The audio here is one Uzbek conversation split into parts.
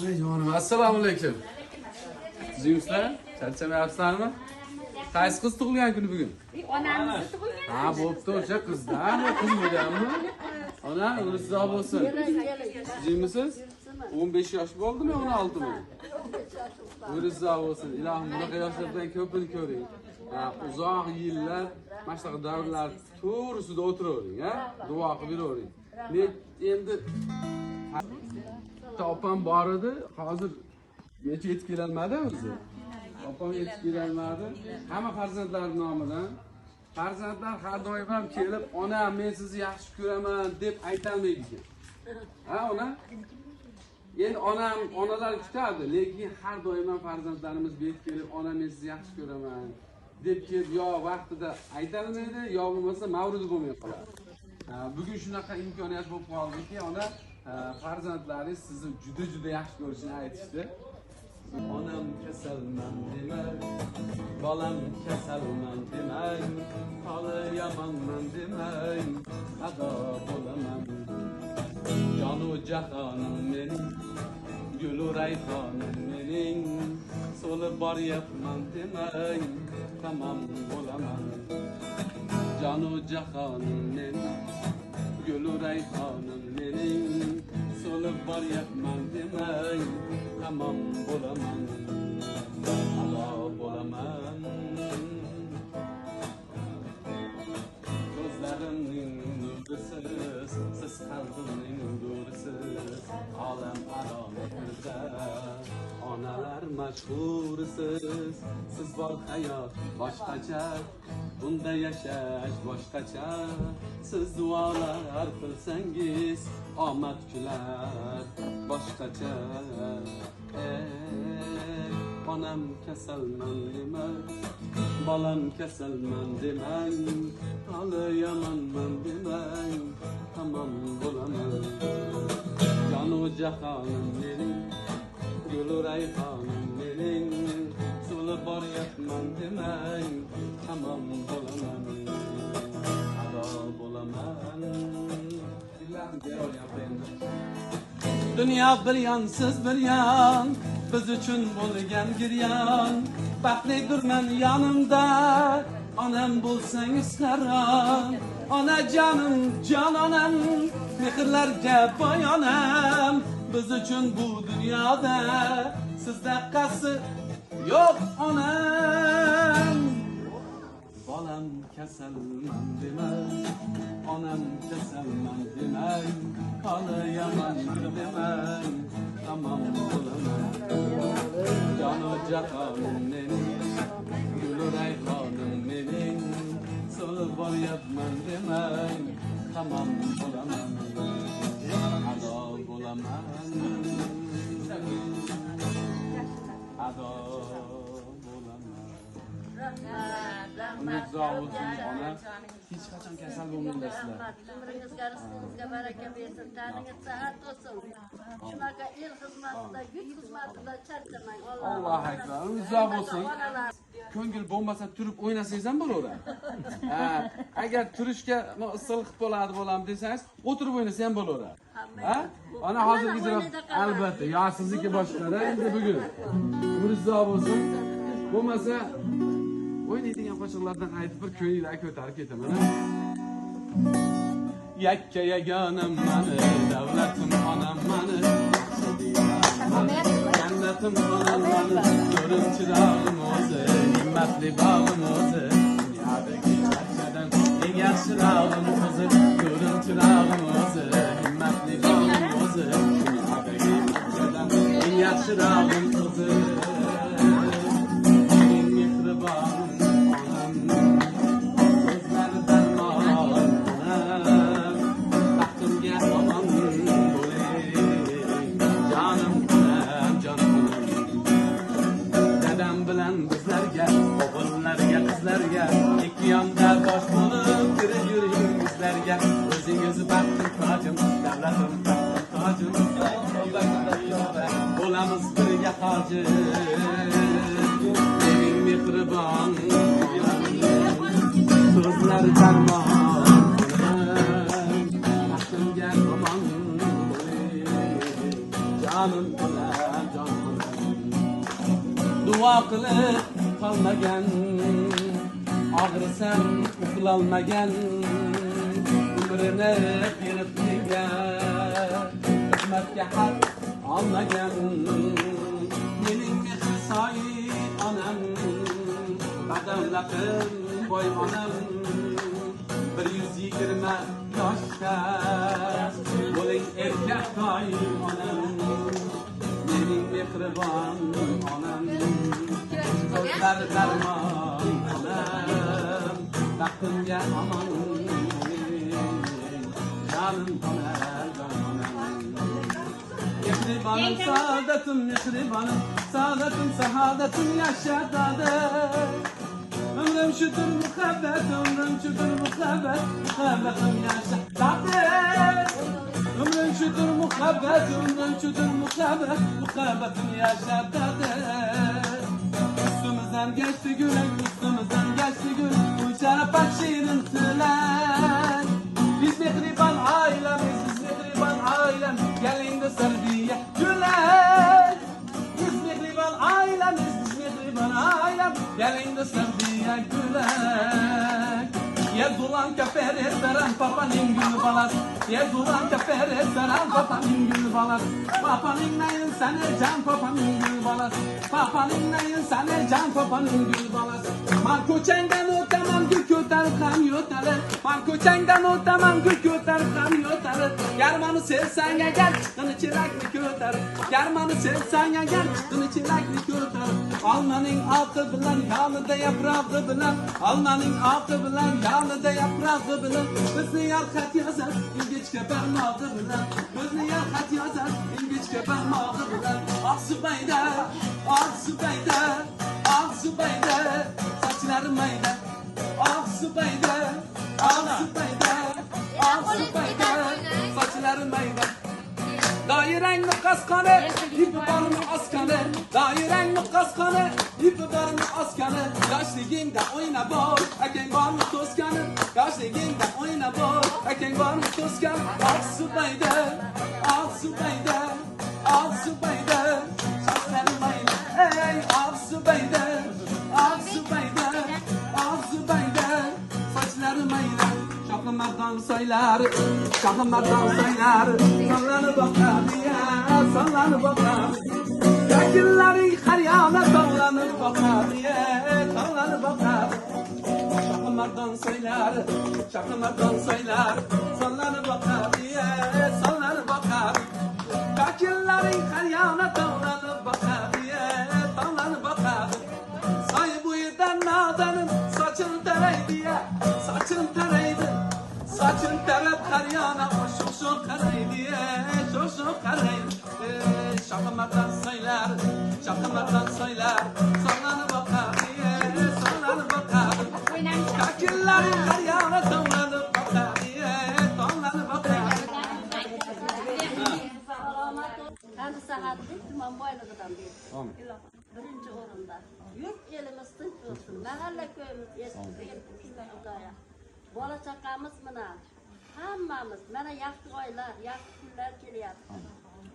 Ay canım, assalomu alaykum. Sizlar charchamayapsizlarmi? Qaysi qiz tug'ilgan kuni bugun? Onamizni tug'ilgan. Ha, bo'pti, o'sha qizda. Qiz bo'lganmi? Ona, umringiz bo'lsin. Sizmisiz? 15 yosh bo'ldimi, 16 mi? Umringiz bo'lsin. Ilohim bunaqa yoshlardan ko'pini ko'ring. Uzoq yillar mana shunaqa davrlar to'g'risida o'tiravering, ha? Duo qilib yuravering. Men endi opam bor edi, hozir necha yetib kelolmadi o'zi. Opam yetib kelolmadi. Hamma farzandlar nomidan farzandlar har doim ham kelib, "Onam, men sizni yaxshi ko'raman" deb aytolmaydi ekan. Ha, ona? Endi onalar kutadi, lekin har doim ham farzandlarimiz bet kelib, "Ona, men sizni yaxshi ko'raman" deb kelib, yo vaqtida aytolmaydi, yo bo'lmasa mavrudi bo'lmay qoladi. Bugun shunaqa imkoniyat bo'lib qoldiki, ona farzandlaringiz sizni juda yaxshi ko'rishini aytishdi. Onam kasalman demang, bolam kasalman demang, holi yomonman demang, ado bo'laman. Jonu jahonim mening, gulu rayhonim mening, so'lib boryapman demang, tamom bo'laman. Jonu jahonim mening, gulu rayhonim mening, so'lib boryapman demang, tamom bo'laman. Ado bo'laman. Ko'zlarimning nurisiz, siz qalbimning nurisiz, olam alomatida onalar mashhurisiz. Siz bor hayot boshqacha, bunda yashash boshqacha. Siz duolar qilsangiz omad kular boshqacha. Onam kasalman demang, bolam kasalman demang, holi yomonman demang, tamom bo'laman. Jonu jahonim mening, gulu rayhonim mening, so'lib boryapman demang, tamom bo'laman. Ado bo'laman. Dünya bir yan, siz bir yan, biz uchun bo'lgan giryan. Baxtlidirman yanımda, onam bo'lsangiz qaron. Onajonim, jon onam, mehrlarga boy onam. Biz uchun bu dunyoda sizda qasi yo'q onam. Bolam kasalman demang, onam kasalman demang, holi yomonman demang, tamom bo'laman. Jonu jahonim mening, gulu rayhonim mening, so'lib boryapman demang, tamom bo'laman. Ado bo'laman. Ado Umringiz olsun ona. Hiç qachon kasal bo'lmaydilar. Umringizga, rizqingizga baraka bersin, taningiz sahat olsun. Shunaqa el xizmatida, yurt xizmatida charchamang. Allohu akbar. Umringiz bo'lsin. Ko'ngil bo'lmasa turib o'ynasangiz ham bo'laveradi. Agar turishga issiq bo'ladi bo'lam desangiz, o'tirib o'ynasa ham bo'laveradi. Ha? Ana hozirgi albatta, yo sizniki boshqada endi bugun. Umringiz bo'lsin. Bo'lmasa o'ynaydigan qo'shiqlardan aytib bir ko'ngillarga ko'tarib ketaman. Yakka yagonam mani, davlatim onam mani, jannatim onam mani, ko'rim chirog'im o'zi, himmatli bog'im o'zi, dunyodagi barchadan eng yaxshi rog'im o'zi, ko'rim chirog'im o'zi, himmatli bog'im o'zi, dunyodagi barchadan eng yaxshi rog'im o'zi. O'zingiz baxtli tojim, davlatim baxtli tojim, bo'lamiz birga hoji. Mening mehribon so'zlari darmon, baxtimga tomon canım bilen canım. Dua qilib qolmagan, og'risam uxlolmagan, umrini berib bergan, xizmatga haq olmagan, mening mehrsoyi onam, badavlatim boy onam, 120 yoshda bo'ling erkaktoy onam, mening mehribon onam, so'zlar darmon onam, baxtimga omon canım onam, mehribonim saodatim, mehribonim saodatim, saodatim yashatadı. Ömrüm şudur muhabbet, ömrüm şudur muhabbet, muhabbetim yaşatadı. Ömrüm şudur muhabbet, ömrüm şudur muhabbet, muhabbetim yaşatadı. Üstümüzden geçti günler, üstümüzden geçti gün, uçara bak şirintiler. Biz mehriban ailemiz, biz mehriban ailem, gelin de Serbiye güler. Biz mehriban ailemiz, biz mehriban ailem, gelin de Serbiye güler. Yer dolan kefer etmeren papanın gülü balas. Yer dolan kefer etmeren papanın gülü balas. Papanın neyin sene can papanın gülü balas. Papanın neyin sene can papanın gülü balas. Man koçengen otamam gül köter kan yotarı. Man koçengen otamam gül köter kan yotarı. Germanı sevsen ya gel çıkını çilekli köter. Germanı sevsen ya gel çıkını çilekli köter. Almanın altı bilen yanında yaprağı bilen. Almanın altı bilen yanında yaprağı bilen. Bizni yar kat yazar İlgiçke parmağı bilen. Bizni yar kat yazar İlgiçke parmağı bilen. Ah Zübeyde, ah Zübeyde, ah Zübeyde. Saçlarım mayda, ah Zübeyde, ah Zübeyde, ah Zübeyde. Saçlarım mayda. Dairengli kaskanı, ipi barını askanı. Dairengli kaskanı, ipi barını askanı. Yaşlığımda oyna bol, eken barını toskanı. Yaşlığımda oyna bol, eken barını toskanı. Ah Zübeyde, ah Zübeyde, ah Zübeyde. Saçlarım mayda, ey ah Zübeyde, ah Zübeyde, ah Zübeyde. Saçlarım mayda. Şahımardan söyler, şahımardan söyler. Sallanı bakar ya, sallanı bakar. Yakınları karyana sallanı bakar ya, sallanı bakar. Şahımardan söyler, şahımardan söyler. Sallanı bakar ya, sallanı bakar. Yakınları karyana sallanı bakar ya, sallanı bakar. Say bu yüzden nadanım, saçın tereydi ya, saçın tereydi. Saçın terep karyana, şok şok karaydı, şok şok karaydı. Şakımardan söyler, şakımardan söyler. Sallanı bakar, sallanı bakar. Kakilleri karyana, sallanı bakar, sallanı bakar. Kendi saatlik Tüman Boylu'dan beri. Amin. Birinci orunda. Yurt elimiz tinç olsun. Mahalle köyümüz yetişti Xudaya. Bola chaqamiz bilan hammamiz mana yaxshi oylar, yaxshi kunlar kelyapti.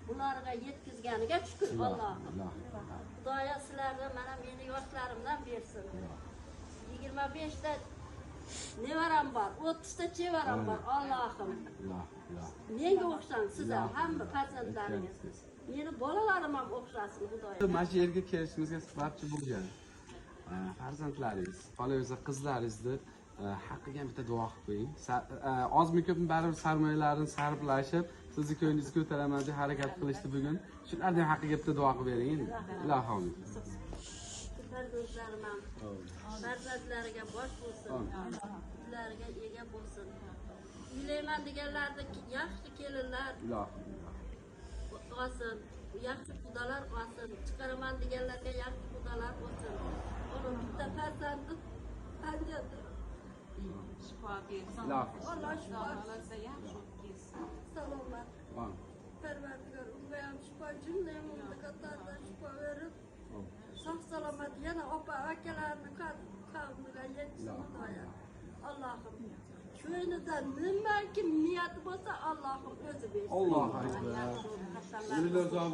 Bularga yetkazganiga shukr Allohim. Xudoyo sizlarga mana meni yoshlarimdan bersin. 25 ta nevaram bor, 30 ta chevaram bor Allohim. Menga o'xshang siz ham hamma farzandlaringiz. Meni bolalarim ham o'xshasin Xudoyo. Mana shu yerga kelishimizga sababchi bo'lgan farzandlaringiz, qolaversa qizlaringizni haqqiga bitta duo qilib qo'ying. Ozmi ko'pmi baribir sarmoyalarini sarflashib, sizni ko'nglingizni ko'taraman deb harakat qilishdi bugun. Shularning haqqiga bitta duo qilib bering endi. Ilohim. Farzandlarim ham farzandlariga bosh bo'lsin. Ularga ega bo'lsin. Uylayman deganlarni yaxshi kelinlar olsin, yaxshi xudolar olsin. Chiqaraman deganlarga yaxshi xudolar olsin. Onun bitta farzandi panjada. Shifo bersin. Allah shifo bersin. Salomat. Parvardigor unga ham shifo, jumla mamlakatlarga shifo berib, sog' salomat yana opa akalarni qavmiga yetsin Xudoyo. Allohim ko'nglidan nimaki niyati bo'lsa Allohim o'zi bersin. Allohu akbar.